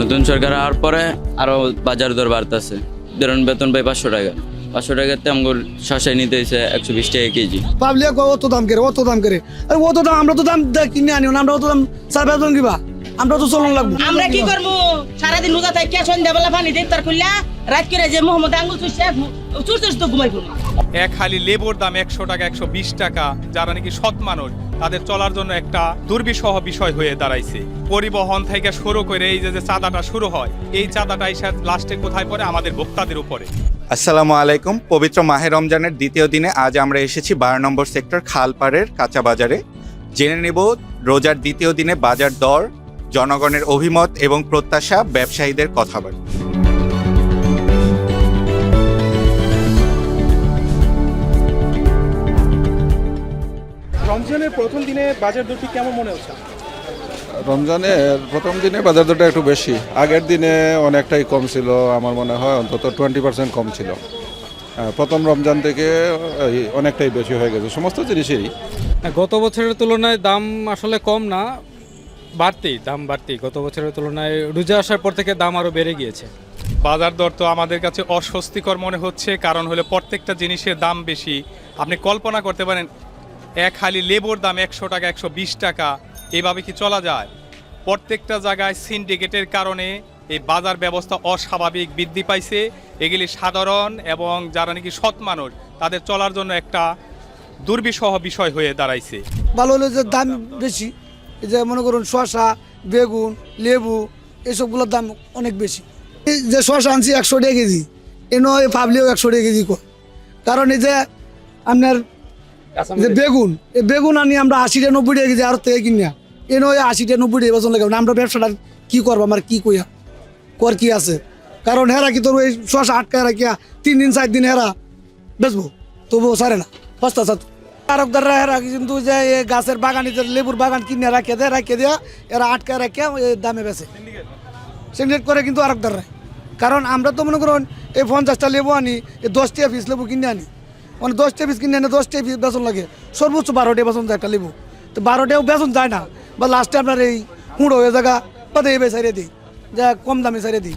নতুন সরকার আওয়ার পরে আরো বাজার দর বাড়তেছে। ধরুন বেতন পাই 500 টাকা, 500 টাকাতে আমগুলো শসায় নিতে হয়েছে 120 টাকা কেজি। পাবলিক অত দাম করে অত দাম করে আরে অত দাম আমরা তো দাম কিনে আনি না, আমরা অত দাম সার বেতন কিবা আমরা তো চলন লাগবো। আমরা কি করবো সারাদিন রোজা থেকে সন্ধ্যাবেলা পানি দিয়ে তার খুললা রাত করে যে মোহাম্মদ আঙ্গুল চুষতে তো ঘুমাই পড়ি। এক হালি লেবুর দাম 100 টাকা 120 টাকা, যারা নাকি সৎ মানুষ তাদের চলার জন্য একটা দুর্বিষহ বিষয় হয়ে দাঁড়াইছে। পরিবহন থেকে শুরু করে এই যে চাঁদাটা শুরু হয়, এই চাঁদাটা এসে লাস্টে কোথায় পড়ে? আমাদের ভোক্তাদের উপরে। আসসালামু আলাইকুম। পবিত্র মাহে রমজানের দ্বিতীয় দিনে আজ আমরা এসেছি 12 নম্বর সেক্টর খালপাড়ের কাঁচা বাজারে। জেনে নেব রোজার দ্বিতীয় দিনে বাজার দর, জনগণের অভিমত এবং প্রত্যাশা, ব্যবসায়ীদের কথাবার্তা। রমজানের প্রথম দিনে বাজার দরটি কেমন মনে হচ্ছে? রমজানের প্রথম দিনে বাজার দরটা একটু বেশি, আগের দিনে অনেকটাই কম ছিল। আমার মনে হয় অন্তত 20% কম ছিল। প্রথম রমজান থেকে অনেকটাই বেশি হয়ে গেছে সমস্ত জিনিসেরই। গত বছরের তুলনায় দাম আসলে কম না, দাম বাড়তি। গত বছরের তুলনায় রোজা আসার পর থেকে দাম আরও বেড়ে গিয়েছে। বাজার দর তো আমাদের কাছে অস্বস্তিকর মনে হচ্ছে, কারণ হলো প্রত্যেকটা জিনিসের দাম বেশি। আপনি কল্পনা করতে পারেন এক হালি লেবুর দাম 100 টাকা 120 টাকা, এভাবে কি চলা যায়? প্রত্যেকটা জায়গায় সিন্ডিকেটের কারণে এই বাজার ব্যবস্থা অস্বাভাবিক বৃদ্ধি পাইছে। এগুলি সাধারণ এবং যারা নাকি সৎ মানুষ তাদের চলার জন্য একটা দুর্বিষহ বিষয় হয়ে দাঁড়াইছে। ভালো হলো যে দাম বেশি, এই যে মনে করুন শসা, বেগুন, লেবু এসবগুলোর দাম অনেক বেশি। এই যে শসা আনছি 100 টাকা কেজি, এনো পাবলিও 100 টাকা কেজি কর। কারণ এই যে আপনার যে বেগুন, এই বেগুন আনি আমরা 80 টাকা 90 টাকা কেজি আর থেকে কিনিয়া, এনো 80 টাকা 90 টাকা বেতন লাগে। আমরা ব্যবসাটা কি করবো, আমার কি কইয়া কর কি আছে? কারণ হেরা কি তোর ওই শসা আটকায় রাখিয়া 3 দিন 4 দিন হেরা বেচবো, তবুও সারে না সস্তা সাত। আরবদাররা এরা কিন্তু যে এই গাছের বাগানে যে লেবুর বাগান কিনে রাখিয়ে দিয়া এরা আটকায় রাখিয়া ওই দামে বেচে, সিন্ডিকেট করে কিন্তু আরবদাররা। কারণ আমরা তো মনে করুন এই 50টা লেবু আনি, এই 10 টাকা পিস লেবু কিনে আনি, মানে 10 টাকা পিস কিনে আনি 10 টাকা পিস বেতন লাগে, সর্বোচ্চ 12 টাকা বেতন যায় একটা লেবু। তো 12 টাকাও বেতন যায় না, বা লাস্টে আপনার এই কুঁড়ো হয়ে জায়গা বাদে এই সাইডে দিই, যা কম দামে সাইডে দিই।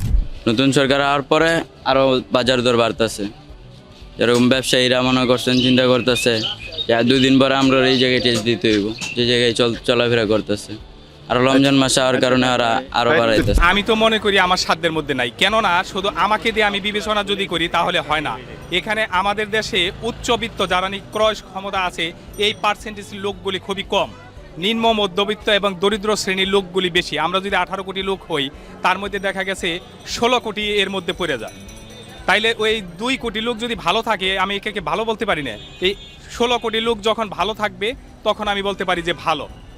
নতুন সরকার আওয়ার পরে আরো বাজার দর বাড়তেছে। যেরকম ব্যবসায়ীরা মনে করছেন, চিন্তা করতেছে যে 2 দিন পরে আমরা এই জায়গায় টেস্ট দিতে হইব, যে জায়গায় চলাফেরা করতেছে। আর রমজান মাস হওয়ার কারণে ওরা আরো বাড়াইতেছে। আমি তো মনে করি আমার সাধ্যের মধ্যে নাই, কেননা শুধু আমাকে দিয়ে আমি বিবেচনা যদি করি তাহলে হয় না। এখানে আমাদের দেশে উচ্চবিত্ত যারা ক্রয় ক্ষমতা আছে এই পার্সেন্টেজ লোকগুলি খুবই কম, নিম্ন মধ্যবিত্ত এবং দরিদ্র শ্রেণীর লোকগুলি বেশি। আমরা যদি 18 কোটি লোক হই, তার মধ্যে দেখা গেছে 16 কোটি এর মধ্যে পড়ে যায়। তাইলে ওই 2 কোটি লোক যদি ভালো থাকে, আমি একে ভালো বলতে পারি না। এই 16 কোটি লোক যখন ভালো থাকবে তখন আমি বলতে পারি যে ভালো।